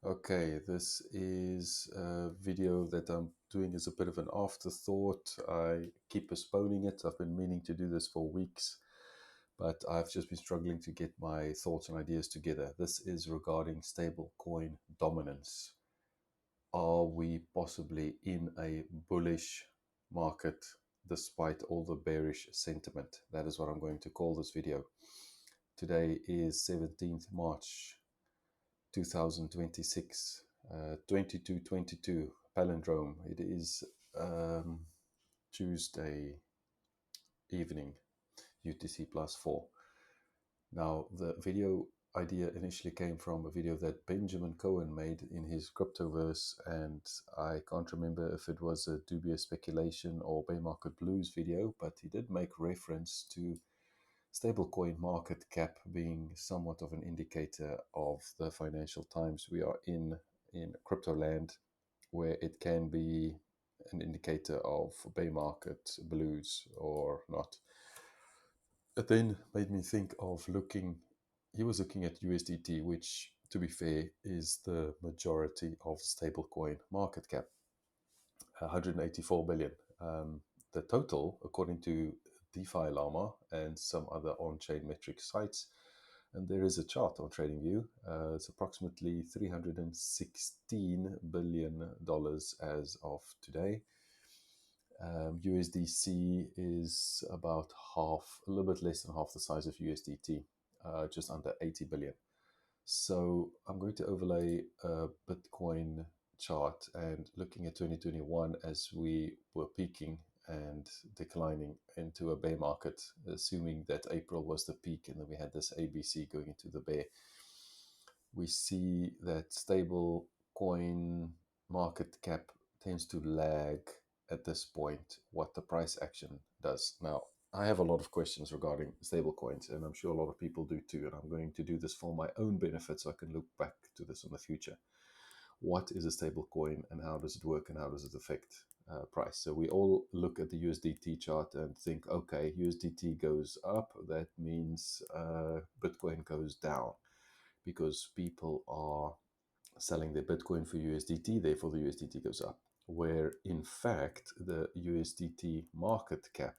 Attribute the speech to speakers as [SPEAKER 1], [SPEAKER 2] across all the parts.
[SPEAKER 1] Okay, this is a video that I'm doing as a bit of an afterthought. I keep postponing it. I've been meaning to do this for weeks, but I've just been struggling to get my thoughts and ideas together. This is regarding stablecoin dominance. Are we possibly in a bullish market despite all the bearish sentiment? That is what I'm going to call this video. Today is 17th March 2026, 2222, palindrome. It is um, Tuesday evening, UTC +4. Now, the video idea initially came from a video that Benjamin Cohen made in his Cryptoverse, and I can't remember if it was a dubious speculation or bear market blues video, but he did make reference to stablecoin market cap being somewhat of an indicator of the financial times we are in crypto land, where it can be an indicator of bear market blues or not. It then made me think of he was looking at USDT, which, to be fair, is the majority of stablecoin market cap, 184 billion. The total, according to DeFi Llama and some other on-chain metric sites, and there is a chart on TradingView, it's approximately $316 billion as of today. USDC is about half, a little bit less than half the size of USDT, just under 80 billion. So I'm going to overlay a Bitcoin chart and looking at 2021 as we were peaking and declining into a bear market, assuming that April was the peak and then we had this ABC going into the bear. We see that stable coin market cap tends to lag at this point what the price action does. Now, I have a lot of questions regarding stablecoins, and I'm sure a lot of people do too. And I'm going to do this for my own benefit so I can look back to this in the future. What is a stablecoin and how does it work and how does it affect price? So we all look at the USDT chart and think, okay, USDT goes up, that means Bitcoin goes down because people are selling their Bitcoin for USDT, therefore the USDT goes up. Where in fact, the USDT market cap,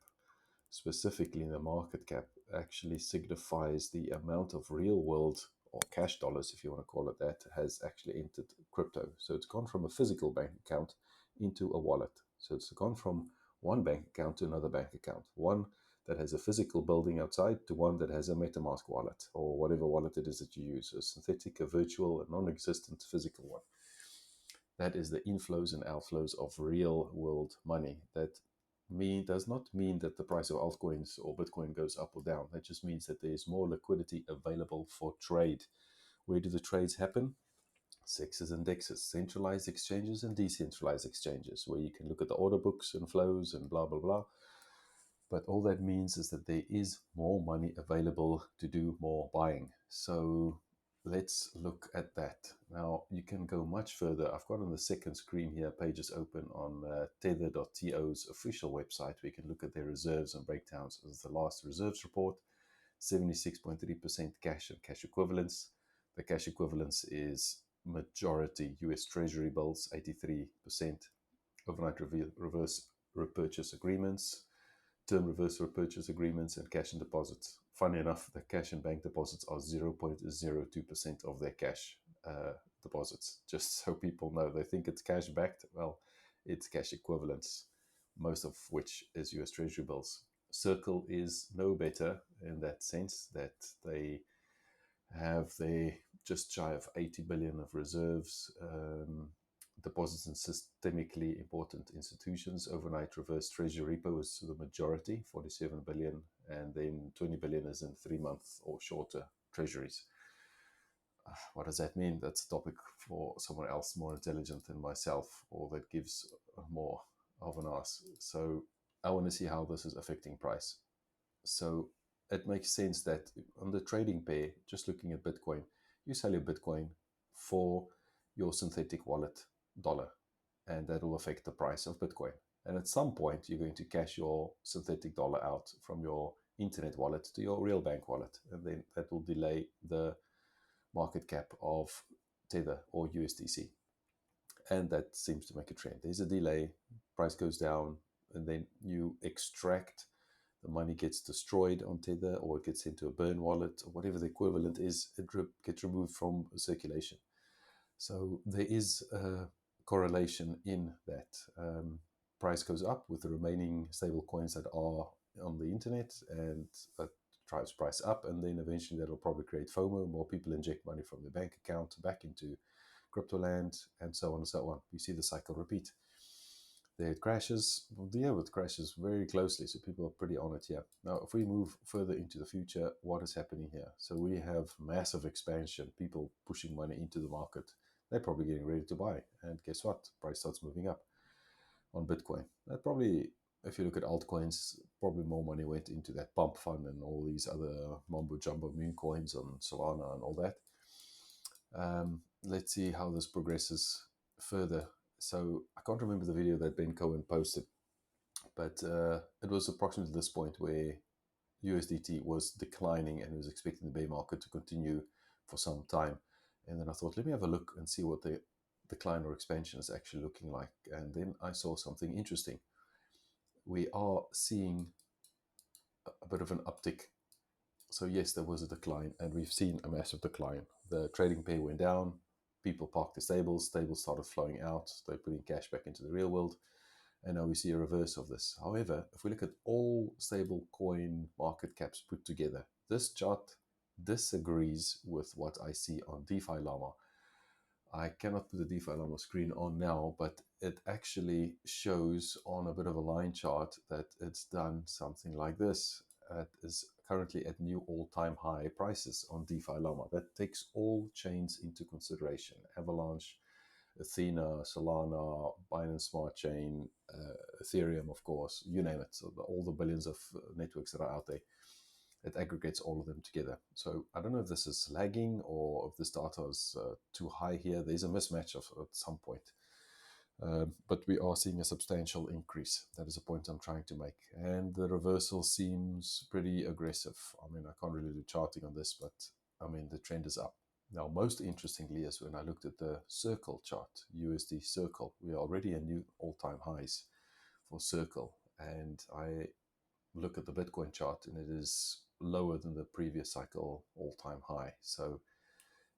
[SPEAKER 1] specifically the market cap, actually signifies the amount of real world or cash dollars, if you want to call it that, has actually entered crypto. So it's gone from a physical bank account into a wallet. So it's gone from one bank account to another bank account. One that has a physical building outside to one that has a MetaMask wallet or whatever wallet it is that you use, a synthetic, a virtual, a non-existent physical one. That is the inflows and outflows of real world money. That does not mean that the price of altcoins or Bitcoin goes up or down. That just means that there is more liquidity available for trade. Where do the trades happen? SEXs and DEXs, centralized exchanges and decentralized exchanges, where you can look at the order books and flows and blah, blah, blah. But all that means is that there is more money available to do more buying. So let's look at that. Now, you can go much further. I've got on the second screen here pages open on tether.to's official website. We can look at their reserves and breakdowns. This is the last reserves report, 76.3% cash and cash equivalents. The cash equivalents is majority US Treasury bills, 83%, overnight reverse repurchase agreements, term reverse repurchase agreements, and cash and deposits. Funny enough, the cash and bank deposits are 0.02% of their cash deposits. Just so people know, they think it's cash backed. Well, it's cash equivalents, most of which is US Treasury bills. Circle is no better in that sense that they have their just shy of 80 billion of reserves, deposits in systemically important institutions. Overnight reverse treasury repo is the majority, 47 billion, and then 20 billion is in 3-month or shorter treasuries. What does that mean? That's a topic for someone else more intelligent than myself, or that gives more of an ask. So I want to see how this is affecting price. So it makes sense that on the trading pair, just looking at Bitcoin, you sell your Bitcoin for your synthetic wallet dollar, and that will affect the price of Bitcoin. And at some point, you're going to cash your synthetic dollar out from your internet wallet to your real bank wallet, and then that will delay the market cap of Tether or USDC. And that seems to make a trend. There's a delay, price goes down, and then you extract, the money gets destroyed on Tether, or it gets into a burn wallet, or whatever the equivalent is, it gets removed from circulation. So there is a correlation in that. Price goes up with the remaining stable coins that are on the internet, and that drives price up, and then eventually that'll probably create FOMO. More people inject money from their bank account back into crypto land, and so on and so on. We see the cycle repeat. There it crashes. Yeah, it crashes very closely, so people are pretty on it here. Now, if we move further into the future, what is happening here? So we have massive expansion, people pushing money into the market. They're probably getting ready to buy, and guess what? Price starts moving up on Bitcoin. That probably, if you look at altcoins, probably more money went into that pump fund and all these other mumbo jumbo meme coins on Solana and all that. Let's see how this progresses further. So I can't remember the video that Ben Cohen posted, but it was approximately this point where USDT was declining and was expecting the bear market to continue for some time. And then I thought, let me have a look and see what the decline or expansion is actually looking like. And then I saw something interesting. We are seeing a bit of an uptick. So yes, there was a decline, and we've seen a massive decline. The trading pair went down, people parked the stables started flowing out, they're putting cash back into the real world, and now we see a reverse of this. However, if we look at all stable coin market caps put together, this chart disagrees with what I see on DeFi Llama. I cannot put the DeFi Llama screen on now, but it actually shows on a bit of a line chart that it's done something like this. It is currently at new all-time high prices on DeFi Llama. That takes all chains into consideration. Avalanche, Athena, Solana, Binance Smart Chain, Ethereum, of course, you name it. So all the billions of networks that are out there. It aggregates all of them together. So I don't know if this is lagging or if this data is too high here. There's a mismatch at some point. But we are seeing a substantial increase. That is a point I'm trying to make. And the reversal seems pretty aggressive. I mean, I can't really do charting on this, but I mean, the trend is up. Now, most interestingly is when I looked at the Circle chart, USD Circle, we are already at new all-time highs for Circle. And I look at the Bitcoin chart and it is lower than the previous cycle all-time high. So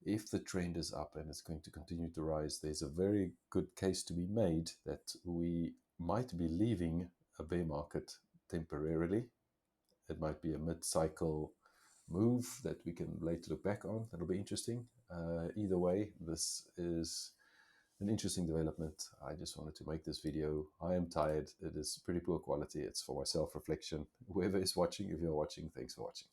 [SPEAKER 1] if the trend is up and it's going to continue to rise, there's a very good case to be made that we might be leaving a bear market temporarily. It might be a mid-cycle move that we can later look back on. That'll be interesting. Either way, this is an interesting development. I just wanted to make this video. I am tired. It is pretty poor quality. It's for my self-reflection. Whoever is watching, if you're watching, thanks for watching.